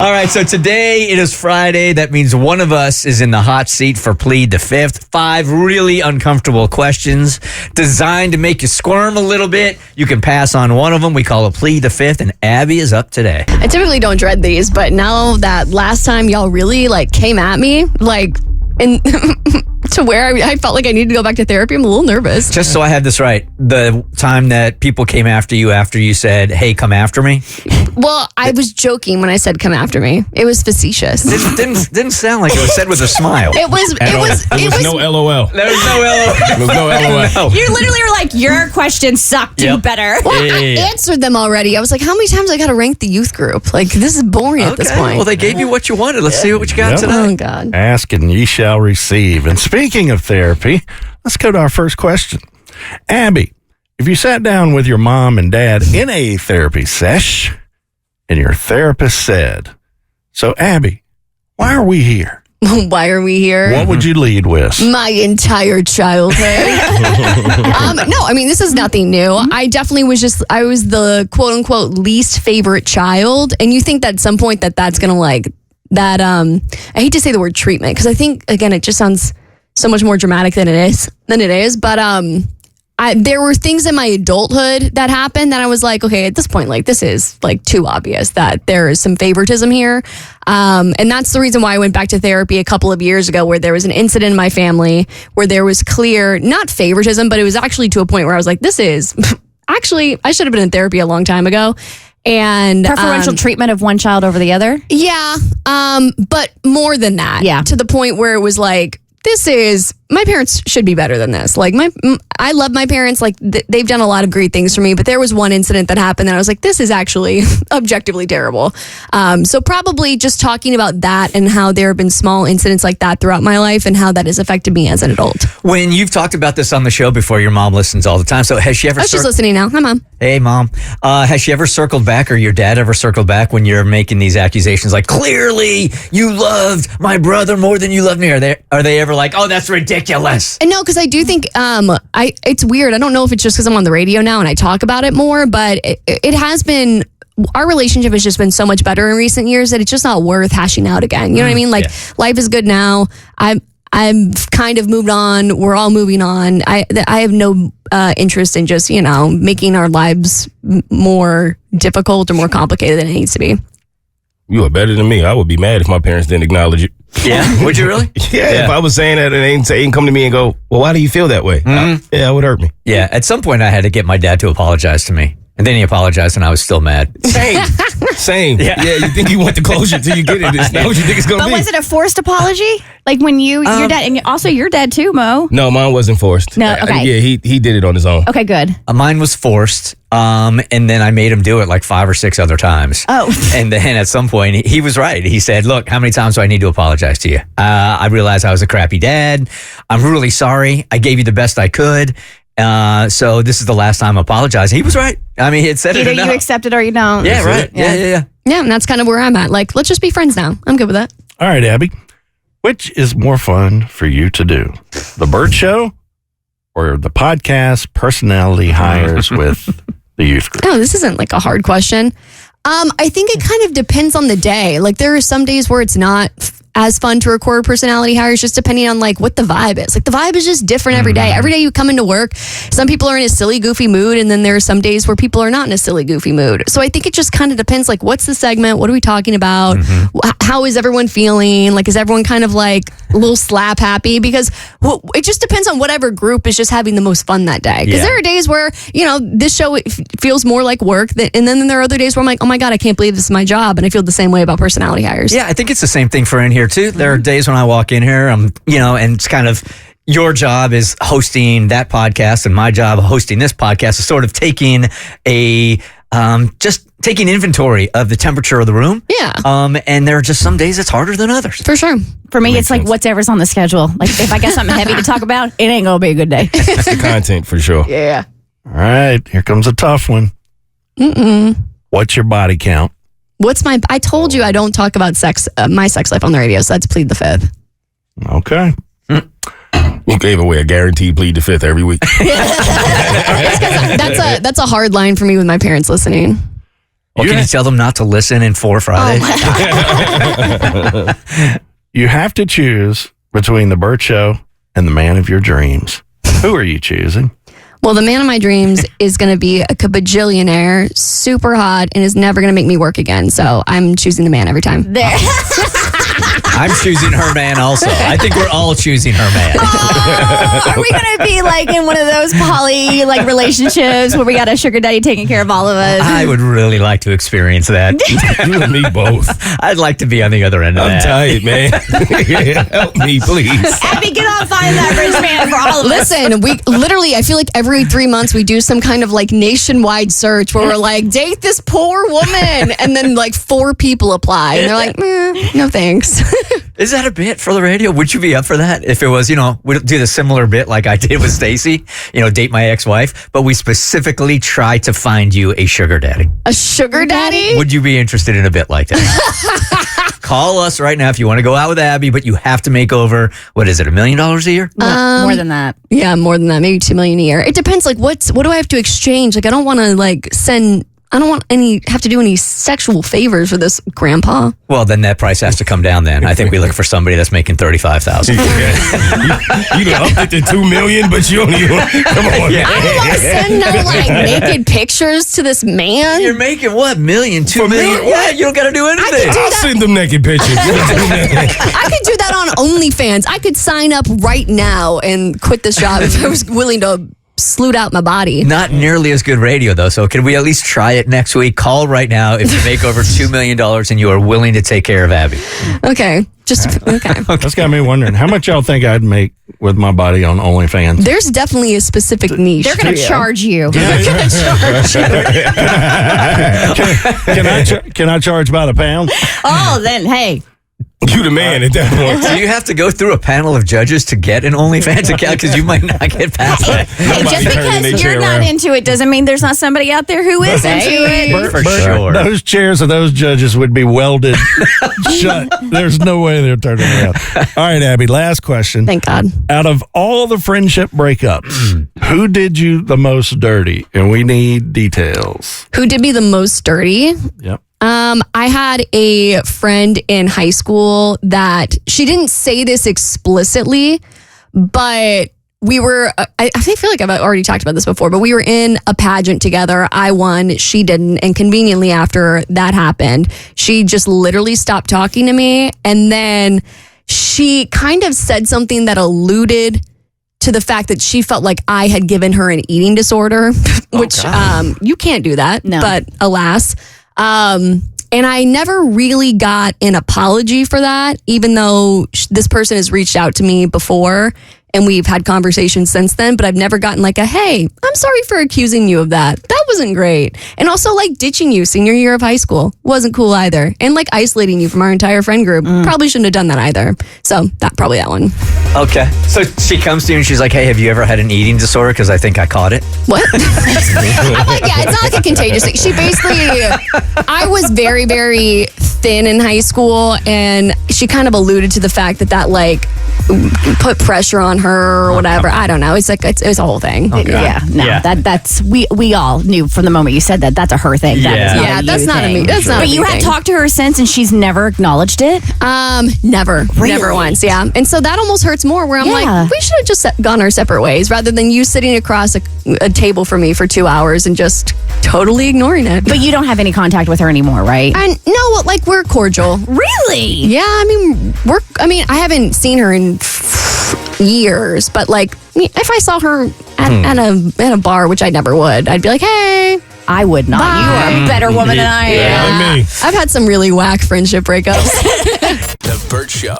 All right, so today it is Friday. That means one of us is in the hot seat for Plead the Fifth. 5 really uncomfortable questions designed to make you squirm a little bit. You can pass on one of them. We call it Plead the Fifth, and Abby is up today. I typically don't dread these, but now that last time y'all really came at me, and to where I felt like I needed to go back to therapy, I'm a little nervous. Just so I have this right, the time that people came after you said, "Hey, come after me." Well, I was joking when I said "come after me." It was facetious. Didn't sound like it was said with a smile. It was no LOL. There was no LOL. There was no LOL. You literally were like, your question sucked. Do better. Well, I answered them already. I was like, how many times I got to rank the youth group? This is boring at this point. Well, they gave you what you wanted. Let's see what you got today. Oh, God. Ask and ye shall receive. And speaking of therapy, let's go to our first question. Abby, if you sat down with your mom and dad in a therapy sesh and your therapist said, "So, Abby, why are we here?" Why are we here? What would you lead with? My entire childhood. No, I mean, this is nothing new. I definitely I was the quote unquote least favorite child. And you think that at some point that's going to I hate to say the word treatment because I think, again, it just sounds so much more dramatic than it is. But there were things in my adulthood that happened that I was like, okay, at this point, this is too obvious that there is some favoritism here. And that's the reason why I went back to therapy a couple of years ago, where there was an incident in my family where there was clear, not favoritism, but it was actually to a point where I was like, this is actually, I should have been in therapy a long time ago. And preferential treatment of one child over the other. Yeah. But more than that. Yeah. To the point where it was like, my parents should be better than this. I love my parents. They've done a lot of great things for me, but there was one incident that happened and I was like, this is actually objectively terrible. So probably just talking about that and how there have been small incidents like that throughout my life and how that has affected me as an adult. When you've talked about this on the show before, your mom listens all the time. So has she ever... she's listening now. Hi, Mom. Hey, Mom. Has she ever circled back, or your dad ever circled back when you're making these accusations clearly you loved my brother more than you loved me? Are they ever like, oh, that's ridiculous? And no, because I do think it's weird. I don't know if it's just because I'm on the radio now and I talk about it more, but it has been... Our relationship has just been so much better in recent years that it's just not worth hashing out again. You know what I mean? Life is good now. I'm kind of moved on. We're all moving on. I have no interest in just, making our lives more difficult or more complicated than it needs to be. You are better than me. I would be mad if my parents didn't acknowledge it. Yeah? Would you really? Yeah, if I was saying that and they didn't come to me and go, well, why do you feel that way? It would hurt me. Yeah, at some point I had to get my dad to apologize to me. And then he apologized and I was still mad. Same. Yeah, you think you want the closure till you get it. It's not what you think it's going to be. But was it a forced apology? When your dad, and also your dad too, Mo? No, mine wasn't forced. No, okay. Yeah, he did it on his own. Okay, good. Mine was forced. And then I made him do it 5 or 6 other times. Oh. And then at some point he was right. He said, look, how many times do I need to apologize to you? I realized I was a crappy dad. I'm really sorry. I gave you the best I could. So this is the last time I apologize. He was right. I mean, he had said it enough. Either you accept it or you don't. Yeah, right. Yeah. Yeah, and that's kind of where I'm at. Let's just be friends now. I'm good with that. All right, Abby. Which is more fun for you to do? The Bert Show or the podcast Personality Hires with the youth group? Oh, this isn't a hard question. I think it kind of depends on the day. There are some days where it's not as fun to record personality hires, just depending on what the vibe is. The vibe is just different every day. Every day you come into work, some people are in a silly, goofy mood, and then there are some days where people are not in a silly, goofy mood. So I think it just kind of depends, what's the segment? What are we talking about? How is everyone feeling? Is everyone kind of a little slap happy? Because it just depends on whatever group is just having the most fun that day. Because there are days where, this show feels more like work, and then there are other days where I'm like, oh my God, I can't believe this is my job. And I feel the same way about personality hires. Yeah, I think it's the same thing for in here too. There are days when I walk in here, and it's kind of your job is hosting that podcast, and my job hosting this podcast is sort of taking taking inventory of the temperature of the room. Yeah. And there are just some days it's harder than others. For sure. For me, it's whatever's on the schedule. If I get something heavy to talk about, it ain't gonna be a good day. It's the content for sure. Yeah. All right, here comes a tough one. What's your body count? I told you I don't talk about my sex life on the radio, so that's Plead the Fifth. Okay. You gave away a guaranteed Plead the Fifth every week. That's a hard line for me with my parents listening. Well, can you tell them not to listen in 4 Friday? You have to choose between the Bert Show and the man of your dreams. Who are you choosing? Well, the man of my dreams is going to be a bajillionaire, super hot, and is never going to make me work again. So I'm choosing the man every time. There. I'm choosing her man also. I think we're all choosing her man. Are we gonna be like in one of those poly like relationships where we got a sugar daddy taking care of all of us? I would really like to experience that. You and me both. I'd like to be on the other end of I'm that. tired, man. Help me, please. Abby, get on find that rich man for all of us. Listen, we literally, I feel like every 3 months we do some kind of like nationwide search where we're like, date this poor woman. And then like 4 people apply. And they're like, no thanks. Is that a bit for the radio? Would you be up for that? If it was, we'd do the similar bit like I did with Stacy, date my ex-wife, but we specifically try to find you a sugar daddy. A sugar daddy? Would you be interested in a bit like that? Call us right now if you want to go out with Abby, but you have to make over, what is it, $1 million a year? More than that. Yeah, more than that. Maybe $2 million a year. It depends. Like, what do I have to exchange? Like, I don't want to I don't want have to do any sexual favors for this grandpa. Well, then that price has to come down then. I think we look for somebody that's making $35,000. You done upped it to $2 million, but you don't even. Come on. Yeah. I don't want to send no like naked pictures to this man. You're making what, $1 million, $2 million? Yeah, you don't got to do anything. I'll send them naked pictures. I could do that on OnlyFans. I could sign up right now and quit this job if I was willing to sloot out my body. Not nearly as good radio, though. So can we at least try it next week? Call right now if you make over $2 million and you are willing to take care of Abby. Okay. Okay. That's got me wondering, how much y'all think I'd make with my body on OnlyFans? There's definitely a specific niche. They're going to charge you. Can I charge about £1? Oh, then, hey. You the man at that point. Do you have to go through a panel of judges to get an OnlyFans account? Because you might not get past that. Hey, Nobody just turning their because chair you're not around. into it doesn't mean there's not somebody out there who is into it. For sure. Those chairs of those judges would be welded shut. There's no way they're turning around. All right, Abby, last question. Thank God. Out of all the friendship breakups, who did you the most dirty? And we need details. Who did me the most dirty? Yep. I had a friend in high school that she didn't say this explicitly, but we were, I feel like I've already talked about this before, but we were in a pageant together. I won, she didn't. And conveniently after that happened, she just literally stopped talking to me. And then she kind of said something that alluded to the fact that she felt like I had given her an eating disorder, which you can't do that, No. but alas. And I never really got an apology for that, even though this person has reached out to me before and we've had conversations since then, but I've never gotten like a, hey, I'm sorry for accusing you of that. That wasn't great. And also like ditching you senior year of high school wasn't cool either. And like isolating you from our entire friend group. Probably shouldn't have done that either. So probably that one. Okay. So she comes to you and she's like, hey, have you ever had an eating disorder? Because I think I caught it. What? I'm like, yeah, it's not like a contagious thing. She basically, I was very, very thin in high school, and she kind of alluded to the fact that like put pressure on her or whatever. I don't know. It's like it's a whole thing. Okay. Yeah, no, Yeah. that's we all knew from the moment you said that. That's a her thing. That is not Yeah, a that's you not a thing. me. That's not. But a you me have thing. talked to her since, and she's never acknowledged it. Never Really? once. Yeah, and so that almost hurts more. Where I'm Yeah. like, we should have just gone our separate ways rather than you sitting across a table from me for 2 hours and just totally ignoring it. But you don't have any contact with her anymore, right? And no, like we're cordial. Really? Yeah, I mean, I haven't seen her in years, but like if I saw her at a bar, which I never would, I'd be like, hey. I would not. Bye. You are a better woman than I am. Yeah, like me. I've had some really whack friendship breakups. The Bert Show.